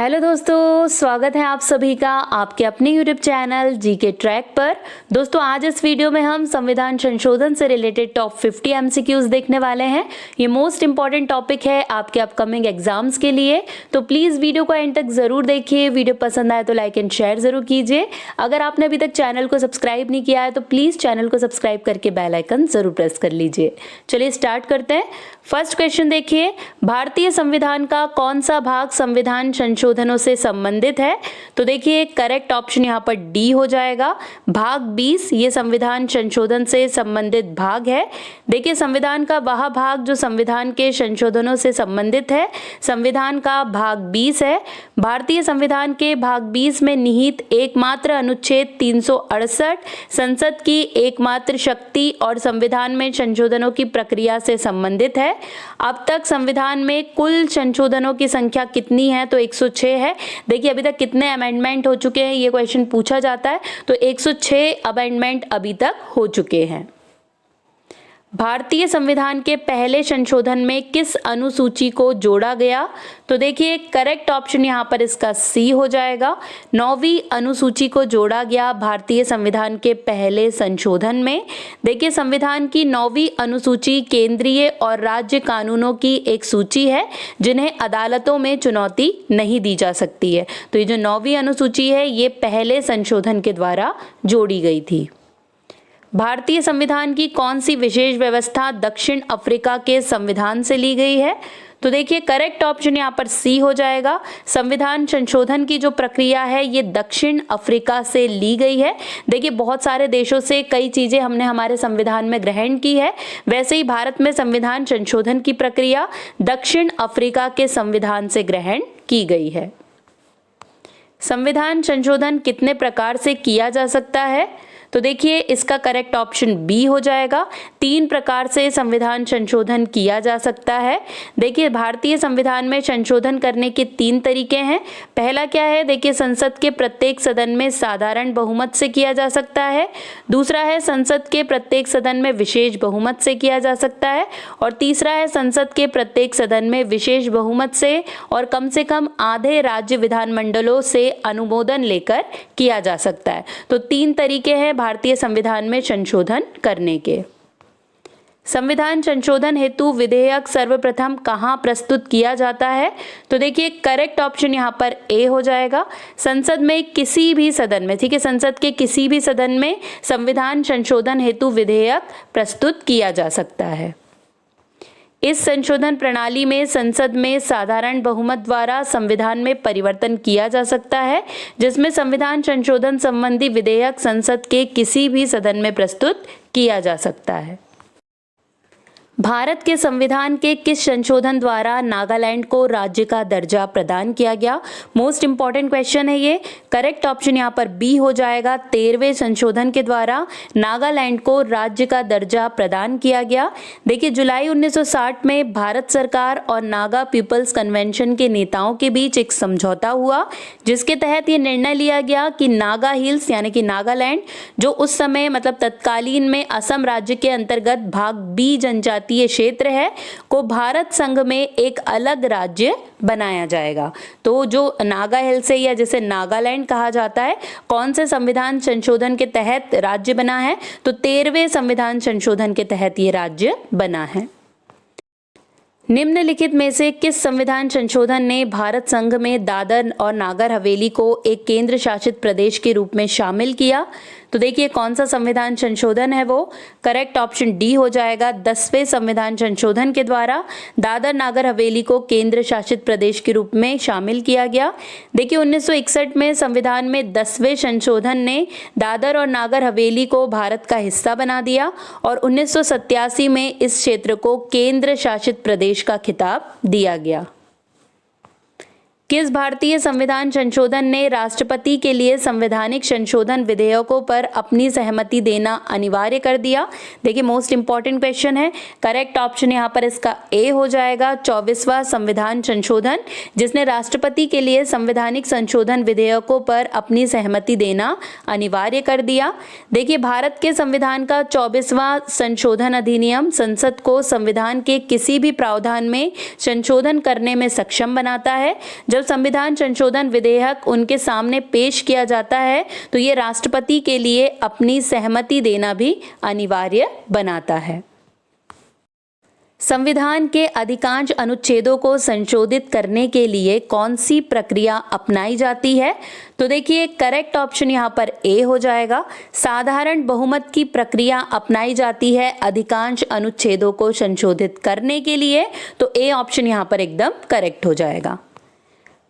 Hello दोस्तों, स्वागत है आप सभी का आपके अपने यूट्यूब चैनल जीके ट्रैक पर। दोस्तों आज इस वीडियो में हम संविधान संशोधन से रिलेटेड टॉप 50 एमसीक्यूज देखने वाले हैं। ये मोस्ट इंपॉर्टेंट टॉपिक है आपके अपकमिंग एग्जाम्स के लिए, तो प्लीज़ वीडियो को एंड तक ज़रूर देखिए। वीडियो पसंद आए तो लाइक एंड शेयर ज़रूर कीजिए। अगर आपने अभी तक चैनल को सब्सक्राइब नहीं किया है तो प्लीज़ चैनल को सब्सक्राइब करके बेल आइकन ज़रूर प्रेस कर लीजिए। चलिए स्टार्ट करते हैं। फर्स्ट क्वेश्चन देखिए, भारतीय संविधान का कौन सा भाग संविधान संशोधनों से संबंधित है? तो देखिए करेक्ट ऑप्शन यहाँ पर डी हो जाएगा। भाग 20 ये संविधान संशोधन से संबंधित भाग है। देखिए संविधान का वह भाग जो संविधान के संशोधनों से संबंधित है, संविधान का भाग 20 है। भारतीय संविधान के भाग 20 में निहित एकमात्र अनुच्छेद 368 संसद की एकमात्र शक्ति और संविधान में संशोधनों की प्रक्रिया से संबंधित है। अब तक संविधान में कुल संशोधनों की संख्या कितनी है? तो 106 है। देखिए अभी तक कितने अमेंडमेंट हो चुके हैं ये क्वेश्चन पूछा जाता है, तो 106 अमेंडमेंट अभी तक हो चुके हैं। भारतीय संविधान के पहले संशोधन में किस अनुसूची को जोड़ा गया? तो देखिए करेक्ट ऑप्शन यहाँ पर इसका सी हो जाएगा। 9वीं अनुसूची को जोड़ा गया भारतीय संविधान के पहले संशोधन में। देखिए संविधान की 9वीं अनुसूची केंद्रीय और राज्य कानूनों की एक सूची है जिन्हें अदालतों में चुनौती नहीं दी जा सकती है। तो ये जो 9वीं अनुसूची है ये पहले संशोधन के द्वारा जोड़ी गई थी। भारतीय संविधान की कौन सी विशेष व्यवस्था दक्षिण अफ्रीका के संविधान से ली गई है? तो देखिए करेक्ट ऑप्शन यहाँ पर सी हो जाएगा। संविधान संशोधन की जो प्रक्रिया है ये दक्षिण अफ्रीका से ली गई है। देखिए बहुत सारे देशों से कई चीजें हमने हमारे संविधान में ग्रहण की है, वैसे ही भारत में संविधान संशोधन की प्रक्रिया दक्षिण अफ्रीका के संविधान से ग्रहण की गई है। संविधान संशोधन कितने प्रकार से किया जा सकता है? तो देखिए इसका करेक्ट ऑप्शन बी हो जाएगा। 3 प्रकार से संविधान संशोधन किया जा सकता है। देखिए भारतीय संविधान में संशोधन करने के 3 तरीके हैं। पहला क्या है? देखिए संसद के प्रत्येक सदन में साधारण बहुमत से किया जा सकता है। दूसरा है संसद के प्रत्येक सदन में विशेष बहुमत से किया जा सकता है। और तीसरा है संसद के प्रत्येक सदन में विशेष बहुमत से और कम से कम आधे राज्य विधानमंडलों से अनुमोदन लेकर किया जा सकता है। तो 3 तरीके हैं भारतीय संविधान में संशोधन करने के। संविधान संशोधन हेतु विधेयक सर्वप्रथम कहां प्रस्तुत किया जाता है? तो देखिए करेक्ट ऑप्शन यहां पर ए हो जाएगा। संसद में किसी भी सदन में, ठीक है, संसद के किसी भी सदन में संविधान संशोधन हेतु विधेयक प्रस्तुत किया जा सकता है। इस संशोधन प्रणाली में संसद में साधारण बहुमत द्वारा संविधान में परिवर्तन किया जा सकता है, जिसमें संविधान संशोधन संबंधी विधेयक संसद के किसी भी सदन में प्रस्तुत किया जा सकता है। भारत के संविधान के किस संशोधन द्वारा नागालैंड को राज्य का दर्जा प्रदान किया गया? मोस्ट इंपॉर्टेंट क्वेश्चन है ये। करेक्ट ऑप्शन यहाँ पर बी हो जाएगा। 13वें संशोधन के द्वारा नागालैंड को राज्य का दर्जा प्रदान किया गया। देखिए जुलाई 1960 में भारत सरकार और नागा पीपल्स कन्वेंशन के नेताओं के बीच एक समझौता हुआ, जिसके तहत ये निर्णय लिया गया कि नागा हिल्स यानी कि नागालैंड जो उस समय मतलब तत्कालीन में असम राज्य के अंतर्गत भाग बी जनजाति ये क्षेत्र है को भारत संघ में एक अलग राज्य बनाया जाएगा। तो जो नागा हिल्स है या जिसे नागालैंड कहा जाता है, कौन से संविधान संशोधन के तहत राज्य बना है? तो 13वें संविधान संशोधन के तहत ये राज्य बना है। निम्नलिखित में से किस संविधान संशोधन ने भारत संघ में दादर और नागर हवेली को एक केंद्र शासित प्रदेश के रूप में शामिल किया? तो देखिए कौन सा संविधान संशोधन है वो? करेक्ट ऑप्शन डी हो जाएगा। 10वें संविधान संशोधन के द्वारा दादर नागर हवेली को केंद्र शासित प्रदेश के रूप में शामिल किया गया। देखिए 1961 में संविधान में 10वें संशोधन ने दादर और नागर हवेली को भारत का हिस्सा बना दिया और 1987 में इस क्षेत्र को केंद्र शासित प्रदेश का खिताब दिया गया। किस भारतीय संविधान संशोधन ने राष्ट्रपति के लिए संवैधानिक संशोधन विधेयकों पर अपनी सहमति देना अनिवार्य कर दिया? देखिए मोस्ट इंपॉर्टेंट क्वेश्चन है। करेक्ट ऑप्शन यहाँ पर इसका ए हो जाएगा। 24वां संविधान संशोधन जिसने राष्ट्रपति के लिए संवैधानिक संशोधन विधेयकों पर अपनी सहमति देना अनिवार्य कर दिया। देखिए भारत के संविधान का 24वां संशोधन अधिनियम संसद को संविधान के किसी भी प्रावधान में संशोधन करने में सक्षम बनाता है। जब जब संविधान संशोधन विधेयक उनके सामने पेश किया जाता है तो ये राष्ट्रपति के लिए अपनी सहमति देना भी अनिवार्य बनाता है। संविधान के अधिकांश अनुच्छेदों को संशोधित करने के लिए कौन सी प्रक्रिया अपनाई जाती है? तो देखिए करेक्ट ऑप्शन यहाँ पर ए हो जाएगा। साधारण बहुमत की प्रक्रिया अपनाई जाती है अधिकांश अनुच्छेदों को संशोधित करने के लिए, तो ए ऑप्शन यहाँ पर एकदम करेक्ट हो जाएगा।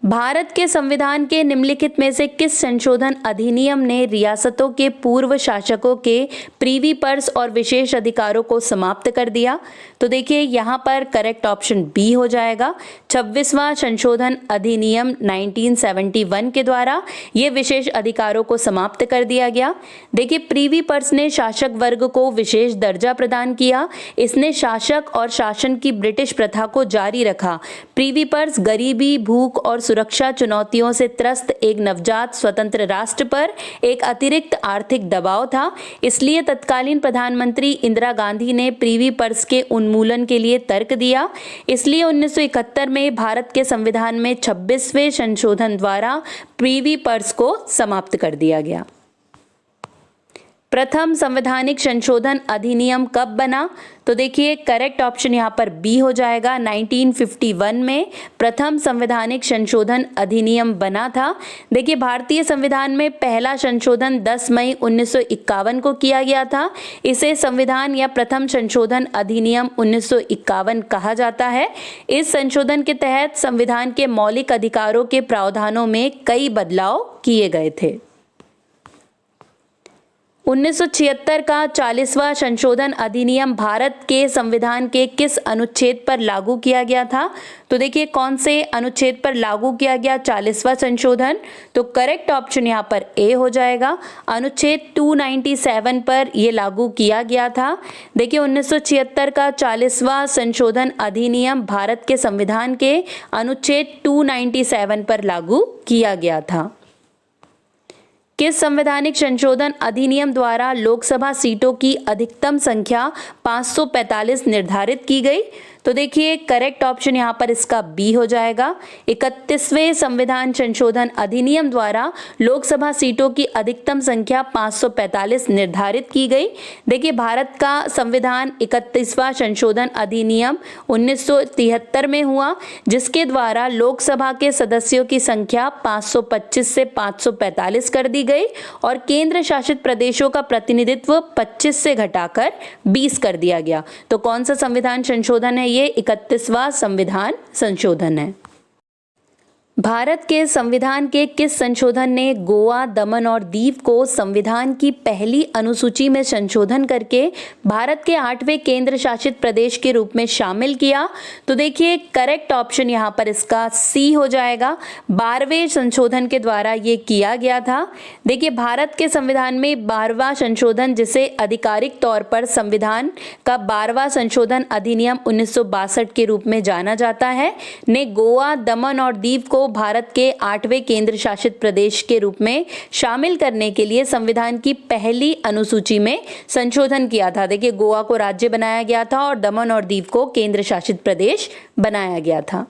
भारत के संविधान के निम्नलिखित में से किस संशोधन अधिनियम ने रियासतों के पूर्व शासकों के प्रीवी पर्स और विशेष अधिकारों को समाप्त कर दिया? तो देखिए यहाँ पर करेक्ट ऑप्शन बी हो जाएगा। 26वां संशोधन अधिनियम 1971 के द्वारा ये विशेष अधिकारों को समाप्त कर दिया गया। देखिए प्रीवी पर्स ने शासक वर्ग को विशेष दर्जा प्रदान किया। इसने शासक और शासन की ब्रिटिश प्रथा को जारी रखा। प्रीवी पर्स गरीबी, भूख और सुरक्षा चुनौतियों से त्रस्त एक नवजात स्वतंत्र राष्ट्र पर एक अतिरिक्त आर्थिक दबाव था। इसलिए तत्कालीन प्रधानमंत्री इंदिरा गांधी ने प्रीवी पर्स के उन्मूलन के लिए तर्क दिया। इसलिए 1971 में भारत के संविधान में 26वें संशोधन द्वारा प्रीवी पर्स को समाप्त कर दिया गया। प्रथम संवैधानिक संशोधन अधिनियम कब बना? तो देखिए करेक्ट ऑप्शन यहाँ पर बी हो जाएगा। 1951 में प्रथम संवैधानिक संशोधन अधिनियम बना था। देखिए भारतीय संविधान में पहला संशोधन 10 मई 1951 को किया गया था। इसे संविधान या प्रथम संशोधन अधिनियम 1951 कहा जाता है। इस संशोधन के तहत संविधान के मौलिक अधिकारों के प्रावधानों में कई बदलाव किए गए थे। 1976 का 40वां संशोधन अधिनियम भारत के संविधान के किस अनुच्छेद पर लागू किया गया था? तो देखिए कौन से अनुच्छेद पर लागू किया गया 40वां संशोधन? तो करेक्ट ऑप्शन यहाँ पर ए हो जाएगा। अनुच्छेद 297 पर यह लागू किया गया था। देखिए 1976 का 40वां संशोधन अधिनियम भारत के संविधान के अनुच्छेद 297 पर लागू किया गया था। किस संवैधानिक संशोधन अधिनियम द्वारा लोकसभा सीटों की अधिकतम संख्या 545 निर्धारित की गई? तो देखिए करेक्ट ऑप्शन यहाँ पर इसका बी हो जाएगा। 31वें संविधान संशोधन अधिनियम द्वारा लोकसभा सीटों की अधिकतम संख्या 545 निर्धारित की गई। देखिए भारत का संविधान 31वां संशोधन अधिनियम 1973 में हुआ, जिसके द्वारा लोकसभा के सदस्यों की संख्या 525 से 545 कर दी गई और केंद्र शासित प्रदेशों का प्रतिनिधित्व 25 से घटाकर 20 कर दिया गया। तो कौन सा संविधान संशोधन है? ये 31वां संविधान संशोधन है। भारत के संविधान के किस संशोधन ने गोवा, दमन और दीव को संविधान की पहली अनुसूची में संशोधन करके भारत के 8वें केंद्र शासित प्रदेश के रूप में शामिल किया? तो देखिए करेक्ट ऑप्शन यहाँ पर इसका सी हो जाएगा। 12वें संशोधन के द्वारा ये किया गया था। देखिए भारत के संविधान में 12वां संशोधन, जिसे आधिकारिक तौर पर संविधान का 12वां संशोधन अधिनियम 1962 के रूप में जाना जाता है, ने गोवा, दमन और दीव को भारत के 8वें केंद्र शासित प्रदेश के रूप में शामिल करने के लिए संविधान की पहली अनुसूची में संशोधन किया था। देखिए गोवा को राज्य बनाया गया था और दमन और दीव को केंद्र शासित प्रदेश बनाया गया था।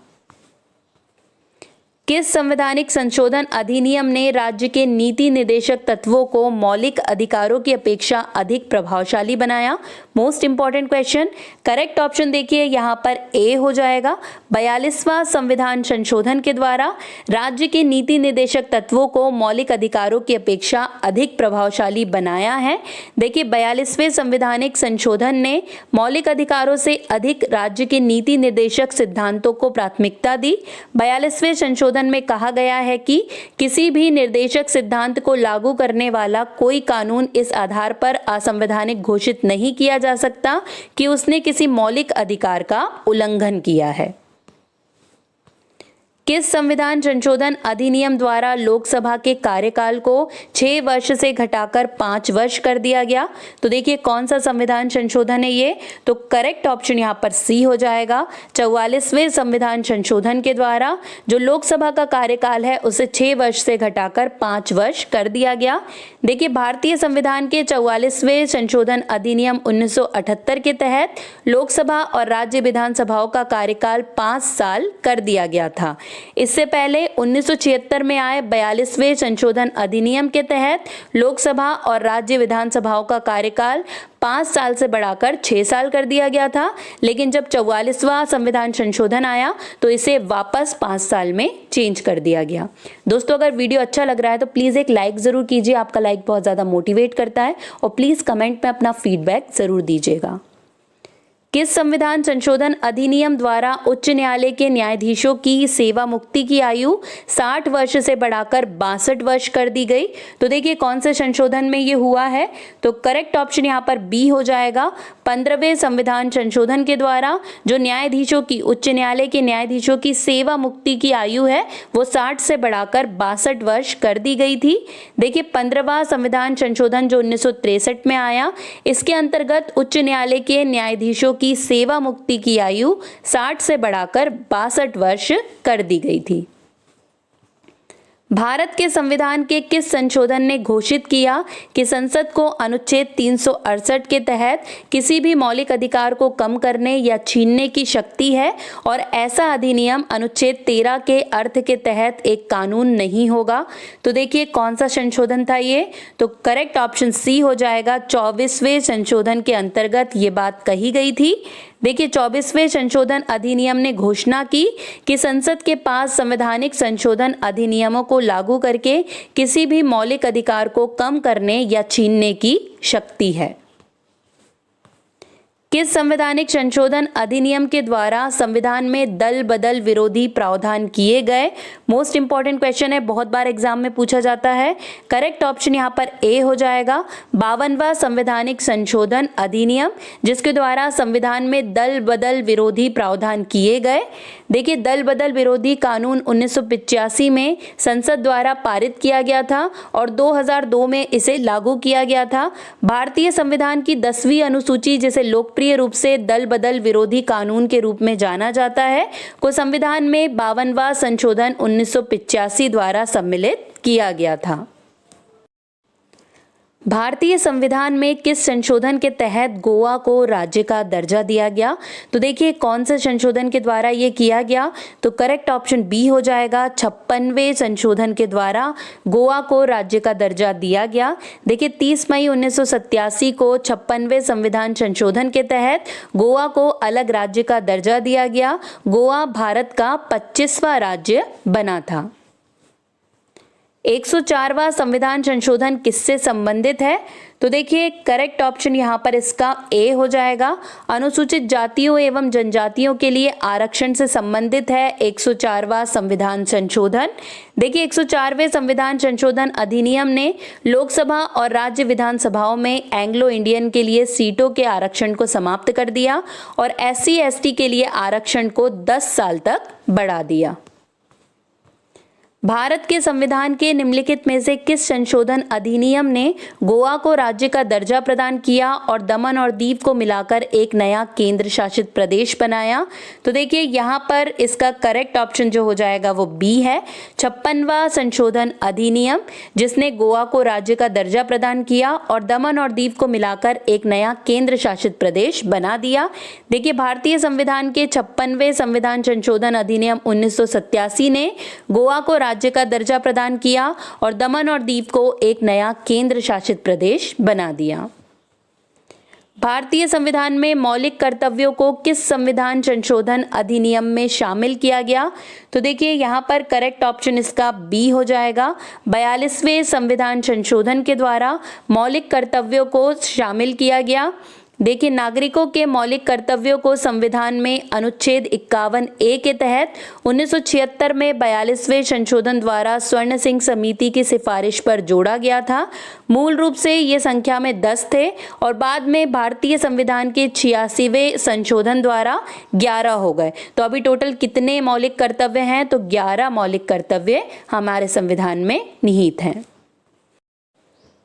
किस संवैधानिक संशोधन अधिनियम ने राज्य के नीति निर्देशक तत्वों को मौलिक अधिकारों की अपेक्षा अधिक प्रभावशाली बनाया? Most important question. Correct option देखिए यहाँ पर ए हो जाएगा। 42वां संविधान संशोधन के द्वारा राज्य के नीति निर्देशक तत्वों को मौलिक अधिकारों की अपेक्षा अधिक प्रभावशाली बनाया है। देखिए 42वें संवैधानिक संशोधन ने मौलिक अधिकारों से अधिक राज्य के नीति निर्देशक सिद्धांतों को प्राथमिकता दी। 42वें संशोधन में कहा गया है कि किसी भी निर्देशक सिद्धांत को लागू करने वाला कोई कानून इस आधार पर असंवैधानिक घोषित नहीं किया जा सकता कि उसने किसी मौलिक अधिकार का उल्लंघन किया है। किस संविधान संशोधन अधिनियम द्वारा लोकसभा के कार्यकाल को 6 वर्ष से घटाकर 5 वर्ष कर दिया गया? तो देखिए कौन सा संविधान संशोधन है ये? तो करेक्ट ऑप्शन यहाँ पर सी हो जाएगा। 44वें संविधान संशोधन के द्वारा जो लोकसभा का कार्यकाल है उसे 6 वर्ष से घटाकर 5 वर्ष कर दिया गया। देखिए भारतीय संविधान के 44वें संशोधन अधिनियम 1978 के तहत लोकसभा और राज्य विधानसभाओं का कार्यकाल 5 साल कर दिया गया था। इससे पहले 1976 में आए 42वें संशोधन अधिनियम के तहत लोकसभा और राज्य विधानसभाओं का कार्यकाल 5 साल से बढ़ाकर 6 साल कर दिया गया था, लेकिन जब 44वां संविधान संशोधन आया तो इसे वापस 5 साल में चेंज कर दिया गया। दोस्तों, अगर वीडियो अच्छा लग रहा है तो प्लीज़ एक लाइक ज़रूर कीजिए, आपका लाइक बहुत ज़्यादा मोटिवेट करता है, और प्लीज़ कमेंट में अपना फीडबैक ज़रूर दीजिएगा। किस संविधान संशोधन अधिनियम द्वारा उच्च न्यायालय के न्यायाधीशों की सेवा मुक्ति की आयु 60 वर्ष से बढ़ाकर 62 वर्ष कर दी गई? तो देखिए कौन से संशोधन में ये हुआ है, तो करेक्ट ऑप्शन यहाँ पर बी हो जाएगा। 15वें संविधान संशोधन के द्वारा जो न्यायाधीशों की, उच्च न्यायालय के न्यायाधीशों की सेवा मुक्ति की आयु है वो 60 से बढ़ाकर 62 वर्ष कर दी गई थी। देखिए 15वां संविधान संशोधन जो 1963 में आया, इसके अंतर्गत उच्च न्यायालय के न्यायाधीशों की सेवा मुक्ति की आयु 60 से बढ़ाकर 62 वर्ष कर दी गई थी। भारत के संविधान के किस संशोधन ने घोषित किया कि संसद को अनुच्छेद 368 के तहत किसी भी मौलिक अधिकार को कम करने या छीनने की शक्ति है, और ऐसा अधिनियम अनुच्छेद 13 के अर्थ के तहत एक कानून नहीं होगा? तो देखिए कौन सा संशोधन था ये, तो करेक्ट ऑप्शन सी हो जाएगा। 24वें संशोधन के अंतर्गत ये बात कही गई थी। देखिए 24वें संशोधन अधिनियम ने घोषणा की कि संसद के पास संवैधानिक संशोधन अधिनियमों को लागू करके किसी भी मौलिक अधिकार को कम करने या छीनने की शक्ति है। किस संवैधानिक संशोधन अधिनियम के द्वारा संविधान में दल बदल विरोधी प्रावधान किए गए? मोस्ट इंपॉर्टेंट क्वेश्चन है, बहुत बार एग्जाम में पूछा जाता है। करेक्ट ऑप्शन यहाँ पर ए हो जाएगा। 52वां संवैधानिक संशोधन अधिनियम, जिसके द्वारा संविधान में दल बदल विरोधी प्रावधान किए गए। देखिए दल बदल विरोधी कानून 1985 में संसद द्वारा पारित किया गया था और 2002 में इसे लागू किया गया था। भारतीय संविधान की 10वीं अनुसूची, जिसे लोकप्रिय रूप से दल बदल विरोधी कानून के रूप में जाना जाता है, को संविधान में 52वां संशोधन 1985 द्वारा सम्मिलित किया गया था। भारतीय संविधान में किस संशोधन के तहत गोवा को राज्य का दर्जा दिया गया? तो देखिए कौन से संशोधन के द्वारा ये किया गया, तो करेक्ट ऑप्शन बी हो जाएगा। 56वें संशोधन के द्वारा गोवा को राज्य का दर्जा दिया गया। देखिए 30 मई 1987 को 56वें संविधान संशोधन के तहत गोवा को अलग राज्य का दर्जा दिया गया। गोवा भारत का 25वां राज्य बना था। 104वां संविधान संशोधन किससे संबंधित है? तो देखिए करेक्ट ऑप्शन यहाँ पर इसका ए हो जाएगा। अनुसूचित जातियों एवं जनजातियों के लिए आरक्षण से संबंधित है 104वां संविधान संशोधन। देखिए 104वें संविधान संशोधन अधिनियम ने लोकसभा और राज्य विधानसभाओं में एंग्लो इंडियन के लिए सीटों के आरक्षण को समाप्त कर दिया और SC ST के लिए आरक्षण को 10 साल तक बढ़ा दिया। भारत के संविधान के निम्नलिखित में से किस संशोधन अधिनियम ने गोवा को राज्य का दर्जा प्रदान किया और दमन और दीव को मिलाकर एक नया केंद्र शासित प्रदेश बनाया? तो देखिए यहाँ पर इसका करेक्ट ऑप्शन जो हो जाएगा वो बी है। 56वां संशोधन अधिनियम, जिसने गोवा को राज्य का दर्जा प्रदान किया और दमन और दीव को मिलाकर एक नया केंद्र शासित प्रदेश बना दिया। देखिए भारतीय संविधान के 56वें संविधान संशोधन अधिनियम 1987 ने गोवा को राज्य का दर्जा प्रदान किया और दमन और दीव को एक नया केंद्र शासित प्रदेश बना दिया। भारतीय संविधान में मौलिक कर्तव्यों को किस संविधान संशोधन अधिनियम में शामिल किया गया? तो देखिए यहाँ पर करेक्ट ऑप्शन इसका बी हो जाएगा। 42वें संविधान संशोधन के द्वारा मौलिक कर्तव्यों को शामिल किया गया। देखिए नागरिकों के मौलिक कर्तव्यों को संविधान में अनुच्छेद 51A के तहत 1976 में 42वें संशोधन द्वारा स्वर्ण सिंह समिति की सिफारिश पर जोड़ा गया था। मूल रूप से ये संख्या में 10 थे और बाद में भारतीय संविधान के 86वें संशोधन द्वारा 11 हो गए। तो अभी टोटल कितने मौलिक कर्तव्य हैं? तो 11 मौलिक कर्तव्य हमारे संविधान में निहित हैं।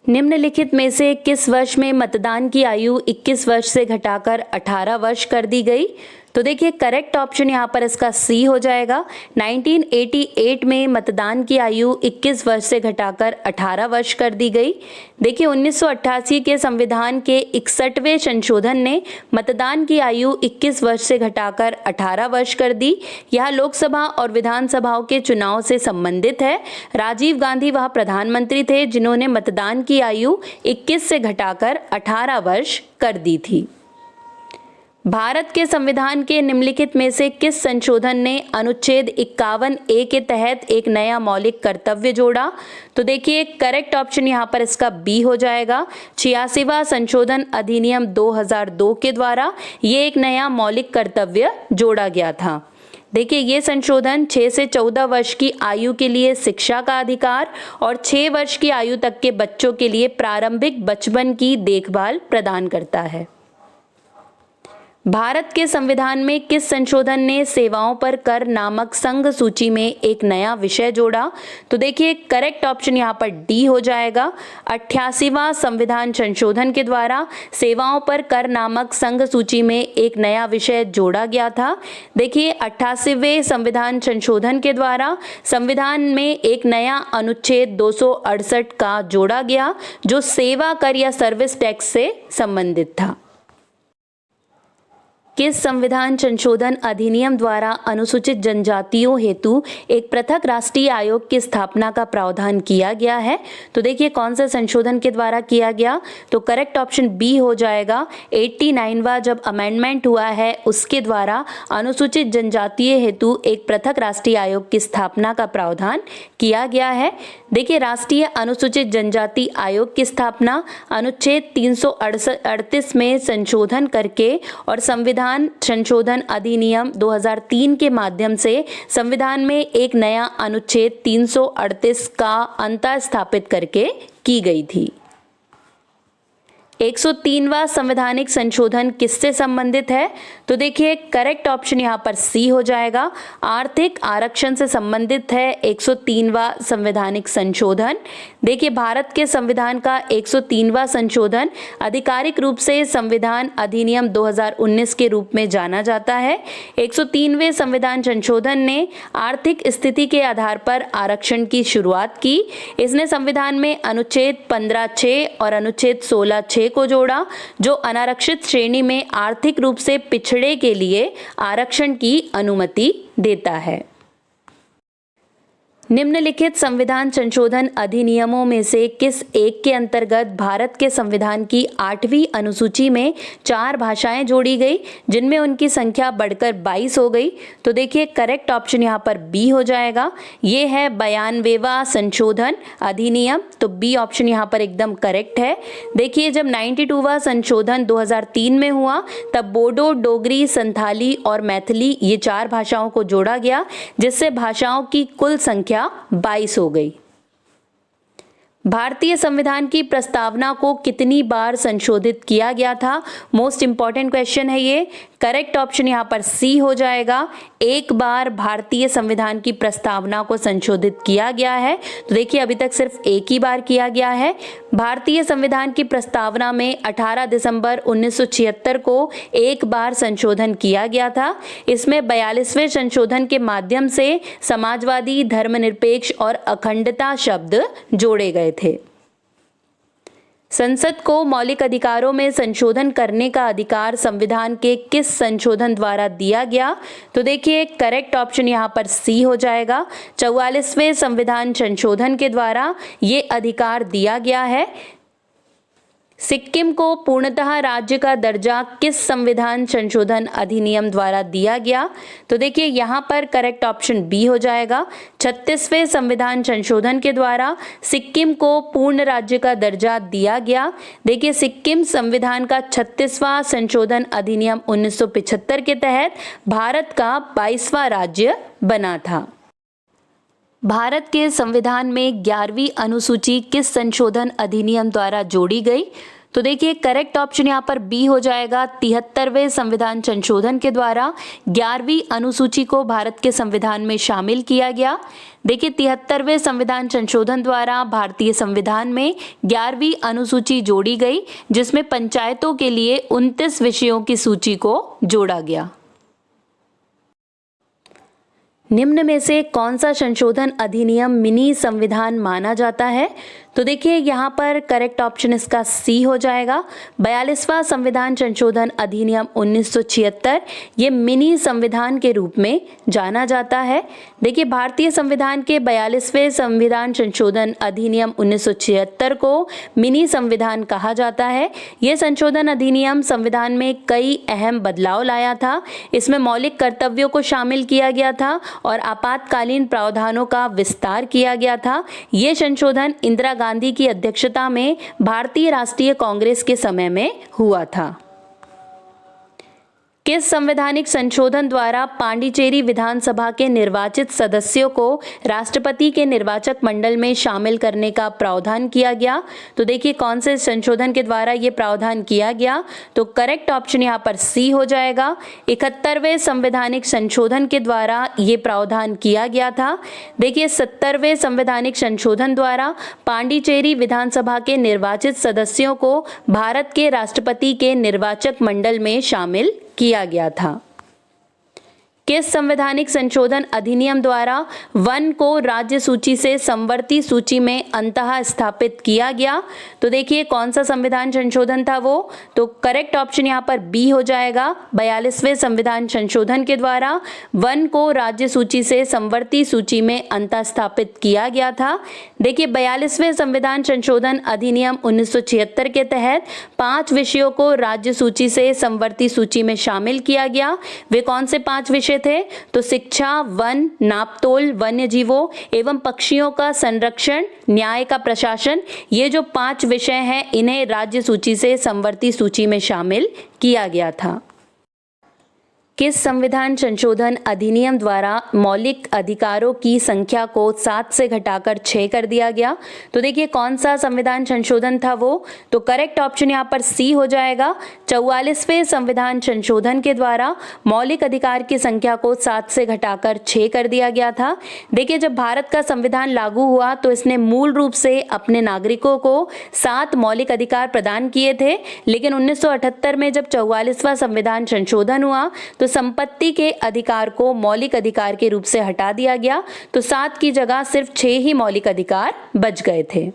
निम्नलिखित में से किस वर्ष में मतदान की आयु 21 वर्ष से घटाकर 18 वर्ष कर दी गई? तो देखिए करेक्ट ऑप्शन यहाँ पर इसका सी हो जाएगा। 1988 में मतदान की आयु 21 वर्ष से घटाकर 18 वर्ष कर दी गई। देखिए 1988 के संविधान के 61वें संशोधन ने मतदान की आयु 21 वर्ष से घटाकर 18 वर्ष कर दी। यह लोकसभा और विधानसभाओं के चुनाव से संबंधित है। राजीव गांधी वह प्रधानमंत्री थे जिन्होंने मतदान की आयु 21 से घटाकर 18 वर्ष कर दी थी। भारत के संविधान के निम्नलिखित में से किस संशोधन ने अनुच्छेद 51A के तहत एक नया मौलिक कर्तव्य जोड़ा? तो देखिए करेक्ट ऑप्शन यहाँ पर इसका बी हो जाएगा। 86वां संशोधन अधिनियम 2002 के द्वारा ये एक नया मौलिक कर्तव्य जोड़ा गया था। देखिए ये संशोधन 6 से 14 वर्ष की आयु के लिए शिक्षा का अधिकार और 6 वर्ष की आयु तक के बच्चों के लिए प्रारंभिक बचपन की देखभाल प्रदान करता है। भारत के संविधान में किस संशोधन ने सेवाओं पर कर नामक संघ सूची में एक नया विषय जोड़ा? तो देखिए करेक्ट ऑप्शन यहाँ पर डी हो जाएगा। 88वां संविधान संशोधन के द्वारा सेवाओं पर कर नामक संघ सूची में एक नया विषय जोड़ा गया था। देखिए 88वें संविधान संशोधन के द्वारा संविधान में एक नया अनुच्छेद 268 का जोड़ा गया जो सेवा कर या सर्विस टैक्स से संबंधित था। किस संविधान संशोधन अधिनियम द्वारा अनुसूचित जनजातियों हेतु एक पृथक राष्ट्रीय आयोग की स्थापना का प्रावधान किया गया है? तो देखिए कौन से संशोधन के द्वारा किया गया? तो करेक्ट ऑप्शन बी हो जाएगा। 89वां जब अमेंडमेंट हुआ है उसके द्वारा अनुसूचित जनजातीय हेतु एक पृथक राष्ट्रीय आयोग की स्थापना का प्रावधान किया गया है। देखिए राष्ट्रीय अनुसूचित जनजाति आयोग की स्थापना अनुच्छेद 338 में संशोधन करके और संविधान संशोधन अधिनियम 2003 के माध्यम से संविधान में एक नया अनुच्छेद 338 का अंतर स्थापित करके की गई थी। 103वां संवैधानिक संशोधन किससे संबंधित है? तो देखिए करेक्ट ऑप्शन यहाँ पर सी हो जाएगा। आर्थिक आरक्षण से संबंधित है 103वां संवैधानिक संशोधन। देखिए भारत के संविधान का 103वां संशोधन आधिकारिक रूप से संविधान अधिनियम 2019 के रूप में जाना जाता है। 103वें संविधान संशोधन ने आर्थिक स्थिति के आधार पर आरक्षण की शुरुआत की। इसने संविधान में अनुच्छेद 15(6) और अनुच्छेद 16(6) को जोड़ा जो अनारक्षित श्रेणी में आर्थिक रूप से पिछड़े के लिए आरक्षण की अनुमति देता है। निम्नलिखित संविधान संशोधन अधिनियमों में से किस एक के अंतर्गत भारत के संविधान की 8वीं अनुसूची में 4 भाषाएं जोड़ी गई जिनमें उनकी संख्या बढ़कर 22 हो गई? तो देखिए करेक्ट ऑप्शन यहाँ पर बी हो जाएगा। ये है 92वां संशोधन अधिनियम, तो बी ऑप्शन यहाँ पर एकदम करेक्ट है। देखिए जब 92वां संशोधन 2003 में हुआ तब बोडो, डोगरी, संथाली और मैथिली ये 4 भाषाओं को जोड़ा गया जिससे भाषाओं की कुल संख्या 22 हो गई। भारतीय संविधान की प्रस्तावना को कितनी बार संशोधित किया गया था? मोस्ट इंपॉर्टेंट क्वेश्चन है ये। करेक्ट ऑप्शन यहाँ पर सी हो जाएगा। एक बार भारतीय संविधान की प्रस्तावना को संशोधित किया गया है। तो देखिए अभी तक सिर्फ एक ही बार किया गया है। भारतीय संविधान की प्रस्तावना में 18 दिसंबर 1976 को एक बार संशोधन किया गया था। इसमें 42वें संशोधन के माध्यम से समाजवादी, धर्मनिरपेक्ष और अखंडता शब्द जोड़े गए थे। संसद को मौलिक अधिकारों में संशोधन करने का अधिकार संविधान के किस संशोधन द्वारा दिया गया? तो देखिए करेक्ट ऑप्शन यहाँ पर सी हो जाएगा। 44वें संविधान संशोधन के द्वारा ये अधिकार दिया गया है। सिक्किम को पूर्णतः राज्य का दर्जा किस संविधान संशोधन अधिनियम द्वारा दिया गया? तो देखिए यहाँ पर करेक्ट ऑप्शन बी हो जाएगा। 36वें संविधान संशोधन के द्वारा सिक्किम को पूर्ण राज्य का दर्जा दिया गया। देखिए सिक्किम संविधान का 36वां संशोधन अधिनियम 1975 के तहत भारत का 22वां राज्य बना था। भारत के संविधान में 11वीं अनुसूची किस संशोधन अधिनियम द्वारा जोड़ी गई? तो देखिए करेक्ट ऑप्शन यहाँ पर बी हो जाएगा। 73वें संविधान संशोधन के द्वारा 11वीं अनुसूची को भारत के संविधान में शामिल किया गया। देखिए 73वें संविधान संशोधन द्वारा भारतीय संविधान में 11वीं अनुसूची जोड़ी गई जिसमें पंचायतों के लिए 29 विषयों की सूची को जोड़ा गया। निम्न में से कौन सा संशोधन अधिनियम मिनी संविधान माना जाता है? तो देखिए यहाँ पर करेक्ट ऑप्शन इसका सी हो जाएगा। 42वां संविधान संशोधन अधिनियम 1976 ये मिनी संविधान के रूप में जाना जाता है। देखिए भारतीय संविधान के 42वें संविधान संशोधन अधिनियम 1976 को मिनी संविधान कहा जाता है। ये संशोधन अधिनियम संविधान में कई अहम बदलाव लाया था। इसमें मौलिक कर्तव्यों को शामिल किया गया था और आपातकालीन प्रावधानों का विस्तार किया गया था। ये संशोधन इंदिरा गांधी की अध्यक्षता में भारतीय राष्ट्रीय कांग्रेस के समय में हुआ था। किस संवैधानिक संशोधन द्वारा पांडिचेरी विधानसभा के निर्वाचित सदस्यों को राष्ट्रपति के निर्वाचक मंडल में शामिल करने का प्रावधान किया गया? तो देखिए कौन से संशोधन के द्वारा ये प्रावधान किया गया? तो करेक्ट ऑप्शन यहाँ पर सी हो जाएगा। 71वें संवैधानिक संशोधन के द्वारा ये प्रावधान किया गया था। देखिए 70वें संवैधानिक संशोधन द्वारा पांडिचेरी विधानसभा के निर्वाचित सदस्यों को भारत के राष्ट्रपति के निर्वाचक मंडल में शामिल किया गया था। किस संवैधानिक संशोधन अधिनियम द्वारा वन को राज्य सूची से संवर्ती सूची में अंततः स्थापित किया गया? तो देखिए कौन सा संविधान संशोधन था वो? तो करेक्ट ऑप्शन यहाँ पर बी हो जाएगा। 42वें संविधान संशोधन के द्वारा वन को राज्य सूची से संवर्ती सूची में अंततः स्थापित किया गया था। देखिए 42वें संविधान संशोधन अधिनियम 1976 के तहत 5 विषयों को राज्य सूची से संवर्ती सूची में शामिल किया गया। वे कौन से 5 विषय थे? तो शिक्षा, वन, नापतोल, वन्य जीवों एवं पक्षियों का संरक्षण, न्याय का प्रशासन, ये जो 5 विषय हैं इन्हें राज्य सूची से संवर्ती सूची में शामिल किया गया था। किस संविधान संशोधन अधिनियम द्वारा मौलिक अधिकारों की संख्या को 7 से घटाकर 6 कर दिया गया? तो देखिए कौन सा संविधान संशोधन था वो? तो करेक्ट ऑप्शन यहाँ पर सी हो जाएगा। 44वें संविधान संशोधन के द्वारा मौलिक अधिकार की संख्या को 7 से घटाकर 6 कर दिया गया था। देखिए जब भारत का संविधान लागू हुआ तो इसने मूल रूप से अपने नागरिकों को 7 मौलिक अधिकार प्रदान किए थे, लेकिन 1978 में जब 44वां संविधान संशोधन हुआ तो संपत्ति के अधिकार को मौलिक अधिकार के रूप से हटा दिया गया, तो 7 की जगह सिर्फ 6 ही मौलिक अधिकार बच गए थे।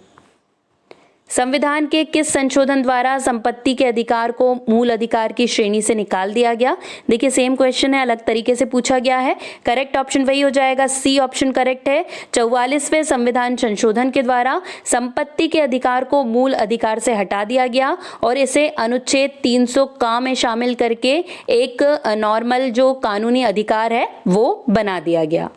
संविधान के किस संशोधन द्वारा संपत्ति के अधिकार को मूल अधिकार की श्रेणी से निकाल दिया गया? देखिए सेम क्वेश्चन है, अलग तरीके से पूछा गया है। करेक्ट ऑप्शन वही हो जाएगा, सी ऑप्शन करेक्ट है। 44वें संविधान संशोधन के द्वारा संपत्ति के अधिकार को मूल अधिकार से हटा दिया गया और इसे अनुच्छेद 300 का में शामिल करके एक नॉर्मल जो कानूनी अधिकार है वो बना दिया गया।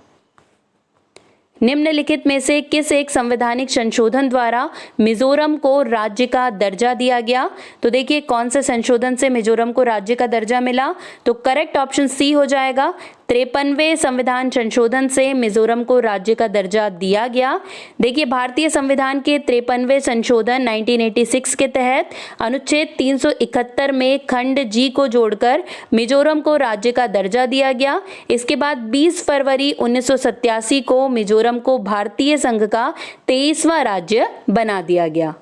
निम्नलिखित में से किस एक संवैधानिक संशोधन द्वारा मिजोरम को राज्य का दर्जा दिया गया? तो देखिए कौन से संशोधन से मिजोरम को राज्य का दर्जा मिला? तो करेक्ट ऑप्शन सी हो जाएगा। 53वें संविधान संशोधन से मिजोरम को राज्य का दर्जा दिया गया। देखिए भारतीय संविधान के 53वें संशोधन 1986 के तहत अनुच्छेद 371 में खंड जी को जोड़कर मिजोरम को राज्य का दर्जा दिया गया। इसके बाद 20 फरवरी 1987 को मिजोरम को भारतीय संघ का 23वां राज्य बना दिया गया।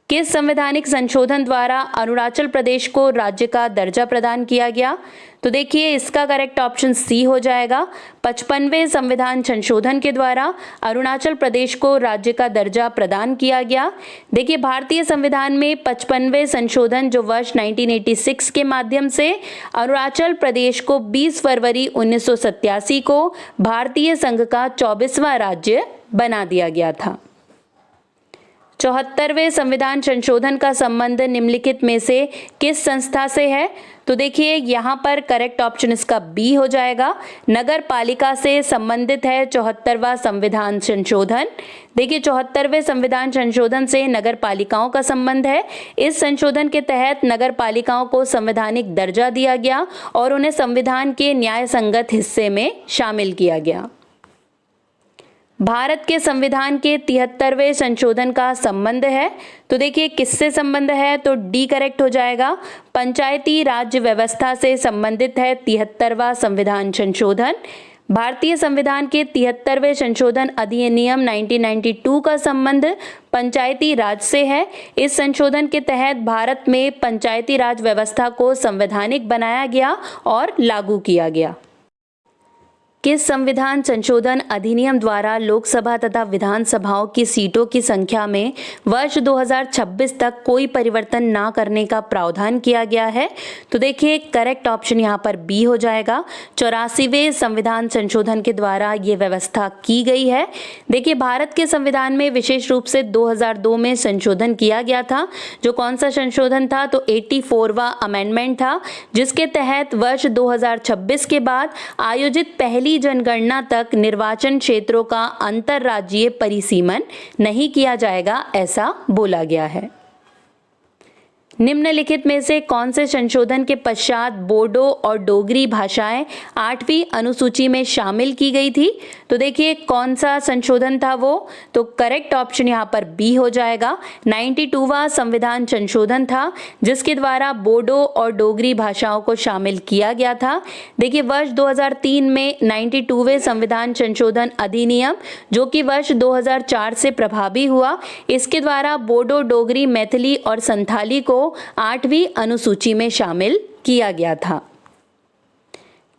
किस संवैधानिक संशोधन द्वारा अरुणाचल प्रदेश को राज्य का दर्जा प्रदान किया गया? तो देखिए इसका करेक्ट ऑप्शन सी हो जाएगा। 55वें संविधान संशोधन के द्वारा अरुणाचल प्रदेश को राज्य का दर्जा प्रदान किया गया। देखिए भारतीय संविधान में 55वें संशोधन जो वर्ष 1986 के माध्यम से अरुणाचल प्रदेश को 20 फरवरी 1987 को भारतीय संघ का 24वां राज्य बना दिया गया था। 74वें संविधान संशोधन का संबंध निम्नलिखित में से किस संस्था से है? तो देखिए यहाँ पर करेक्ट ऑप्शन इसका बी हो जाएगा। नगर पालिका से संबंधित है 74वां संविधान संशोधन। देखिए 74वें संविधान संशोधन से नगर पालिकाओं का संबंध है। इस संशोधन के तहत नगर पालिकाओं को संवैधानिक दर्जा दिया गया और उन्हें संविधान के न्याय संगत हिस्से में शामिल किया गया। भारत के संविधान के 73वें संशोधन का संबंध है, तो देखिए किससे संबंध है? तो डी करेक्ट हो जाएगा। पंचायती राज व्यवस्था से संबंधित है 73वां संविधान संशोधन। भारतीय संविधान के 73वें संशोधन अधिनियम 1992 का संबंध पंचायती राज से है। इस संशोधन के तहत भारत में पंचायती राज व्यवस्था को संवैधानिक बनाया गया और लागू किया गया। किस संविधान संशोधन अधिनियम द्वारा लोकसभा तथा विधानसभाओं की सीटों की संख्या में वर्ष 2026 तक कोई परिवर्तन ना करने का प्रावधान किया गया है? तो देखिए करेक्ट ऑप्शन यहाँ पर बी हो जाएगा। 84वें संविधान संशोधन के द्वारा ये व्यवस्था की गई है। देखिए भारत के संविधान में विशेष रूप से 2002 में संशोधन किया गया था। जो कौन सा संशोधन था? तो 84वां अमेंडमेंट था, जिसके तहत वर्ष 2026 के बाद आयोजित पहली जनगणना तक निर्वाचन क्षेत्रों का अंतरराज्यीय परिसीमन नहीं किया जाएगा, ऐसा बोला गया है। निम्नलिखित में से कौन से संशोधन के पश्चात बोडो और डोगरी भाषाएं 8वीं अनुसूची में शामिल की गई थी? तो देखिए कौन सा संशोधन था वो? तो करेक्ट ऑप्शन यहाँ पर बी हो जाएगा। 92वां संविधान संशोधन था, जिसके द्वारा बोडो और डोगरी भाषाओं को शामिल किया गया था। देखिए वर्ष 2003 में 92वें संविधान संशोधन अधिनियम, जो कि वर्ष 2004 से प्रभावी हुआ, इसके द्वारा बोडो, डोगरी, मैथिली और संथाली को 8वीं अनुसूची में शामिल किया गया था।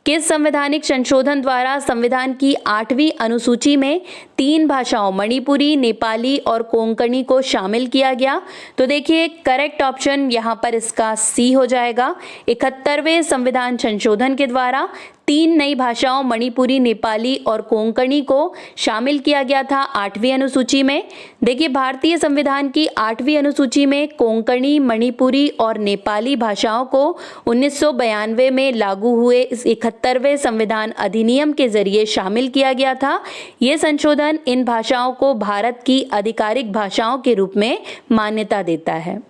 किस संवैधानिक संशोधन द्वारा संविधान की 8वीं अनुसूची में 3 भाषाओं मणिपुरी, नेपाली और कोंकणी को शामिल किया गया? तो देखिए करेक्ट ऑप्शन यहाँ पर इसका सी हो जाएगा। 71वें संविधान संशोधन के द्वारा 3 नई भाषाओं मणिपुरी, नेपाली और कोंकणी को शामिल किया गया था 8वीं अनुसूची में। देखिए भारतीय संविधान की 8वीं अनुसूची में कोंकणी, मणिपुरी और नेपाली भाषाओं को 1992 में लागू हुए इस 71वें संविधान अधिनियम के जरिए शामिल किया गया था। ये संशोधन इन भाषाओं को भारत की आधिकारिक भाषाओं के रूप में मान्यता देता है।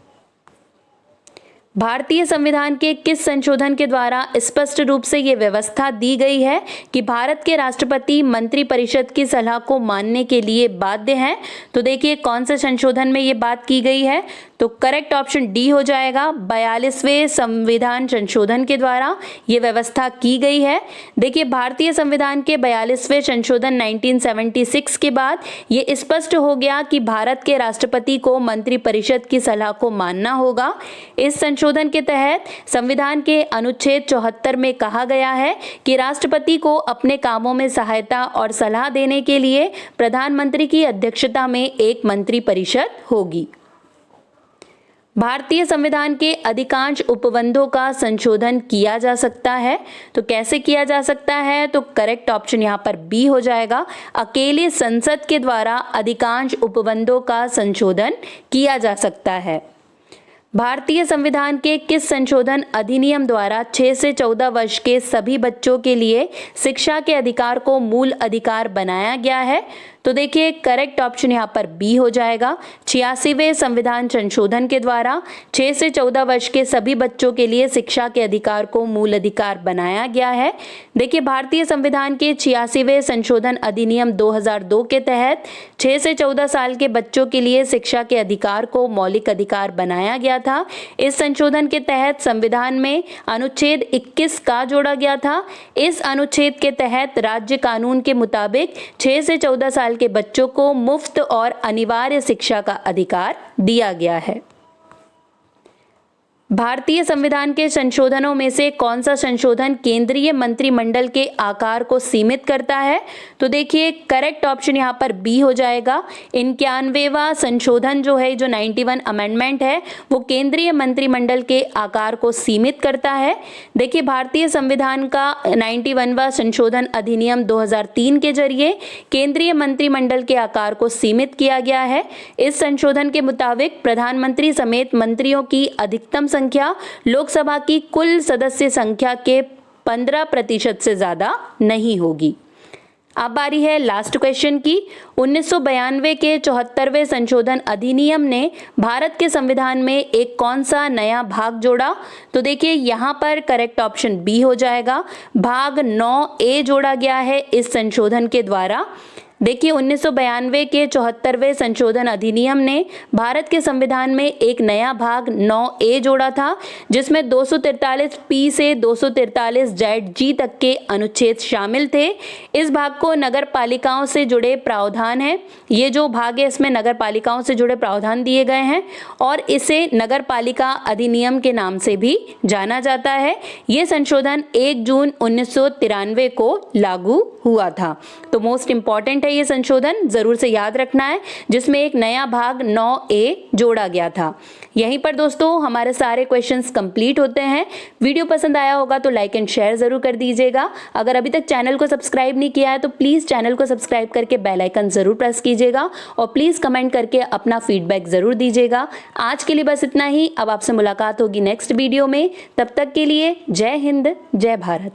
भारतीय संविधान के किस संशोधन के द्वारा स्पष्ट रूप से ये व्यवस्था दी गई है कि भारत के राष्ट्रपति मंत्रिपरिषद की सलाह को मानने के लिए बाध्य हैं? तो देखिए कौन से संशोधन में ये बात की गई है? तो करेक्ट ऑप्शन डी हो जाएगा। 42वें संविधान संशोधन के द्वारा ये व्यवस्था की गई है। देखिए भारतीय संविधान के 42वें संशोधन 1976 के बाद ये स्पष्ट हो गया कि भारत के राष्ट्रपति को मंत्रिपरिषद की सलाह को मानना होगा। इस संशोधन के तहत संविधान के अनुच्छेद 74 में कहा गया है कि राष्ट्रपति को अपने कामों में सहायता और सलाह देने के लिए प्रधानमंत्री की अध्यक्षता में एक मंत्रिपरिषद होगी। भारतीय संविधान के अधिकांश उपबंधों का संशोधन किया जा सकता है। तो कैसे किया जा सकता है? तो करेक्ट ऑप्शन यहाँ पर बी हो जाएगा। अकेले संसद के द्वारा अधिकांश उपबंधों का संशोधन किया जा सकता है। भारतीय संविधान के किस संशोधन अधिनियम द्वारा 6 से 14 वर्ष के सभी बच्चों के लिए शिक्षा के अधिकार को मूल अधिकार बनाया गया है? तो देखिए करेक्ट ऑप्शन यहाँ पर बी हो जाएगा। 86वें संविधान संशोधन के द्वारा 6 से 14 वर्ष के सभी बच्चों के लिए शिक्षा के अधिकार को मूल अधिकार बनाया गया है। देखिए भारतीय संविधान के 86वें संशोधन अधिनियम 2002 के तहत 6 से 14 साल के बच्चों के लिए शिक्षा के अधिकार को मौलिक अधिकार बनाया गया था। इस संशोधन के तहत संविधान में अनुच्छेद 21 का जोड़ा गया था। इस अनुच्छेद के तहत राज्य कानून के मुताबिक 6 से 14 साल के बच्चों को मुफ्त और अनिवार्य शिक्षा का अधिकार दिया गया है। भारतीय संविधान के संशोधनों में से कौन सा संशोधन केंद्रीय मंत्रिमंडल के आकार को सीमित करता है? तो देखिए करेक्ट ऑप्शन यहाँ पर बी हो जाएगा। 91वां संशोधन जो है, जो 91 अमेंडमेंट है, वो केंद्रीय मंत्रिमंडल के आकार को सीमित करता है। देखिए भारतीय संविधान का 91वां संशोधन अधिनियम 2003 के जरिए केंद्रीय मंत्रिमंडल के आकार को सीमित किया गया है। इस संशोधन के मुताबिक प्रधानमंत्री समेत मंत्रियों की अधिकतम संख्या लोकसभा की कुल सदस्य संख्या के 15% से ज्यादा नहीं होगी। अब बारी है लास्ट क्वेश्चन की। 1992 के 74वें संशोधन अधिनियम ने भारत के संविधान में एक कौन सा नया भाग जोड़ा? तो देखिए यहाँ पर करेक्ट ऑप्शन बी हो जाएगा। भाग 9A जोड़ा गया है इस संशोधन के द्वारा। देखिए 1992 के 74वें संशोधन अधिनियम ने भारत के संविधान में एक नया भाग 9A जोड़ा था, जिसमें 243 पी से 243 जेड जी तक के अनुच्छेद शामिल थे। इस भाग को नगर पालिकाओं से जुड़े प्रावधान है, ये जो भाग है इसमें नगर पालिकाओं से जुड़े प्रावधान दिए गए हैं और इसे नगर पालिका अधिनियम के नाम से भी जाना जाता है। ये संशोधन 1 जून 1993 को लागू हुआ था। तो मोस्ट इंपॉर्टेंट है ये संशोधन, जरूर से याद रखना है, जिसमें एक नया भाग 9A जोड़ा गया था। यहीं पर दोस्तों हमारे सारे क्वेश्चंस कंप्लीट होते हैं। वीडियो पसंद आया होगा तो लाइक एंड शेयर जरूर कर दीजिएगा। अगर अभी तक चैनल को सब्सक्राइब नहीं किया है तो प्लीज चैनल को सब्सक्राइब करके बेल आइकन जरूर प्रेस कीजिएगा और प्लीज कमेंट करके अपना फीडबैक जरूर दीजिएगा। आज के लिए बस इतना ही। अब आपसे मुलाकात होगी नेक्स्ट वीडियो में। तब तक के लिए जय हिंद, जय भारत।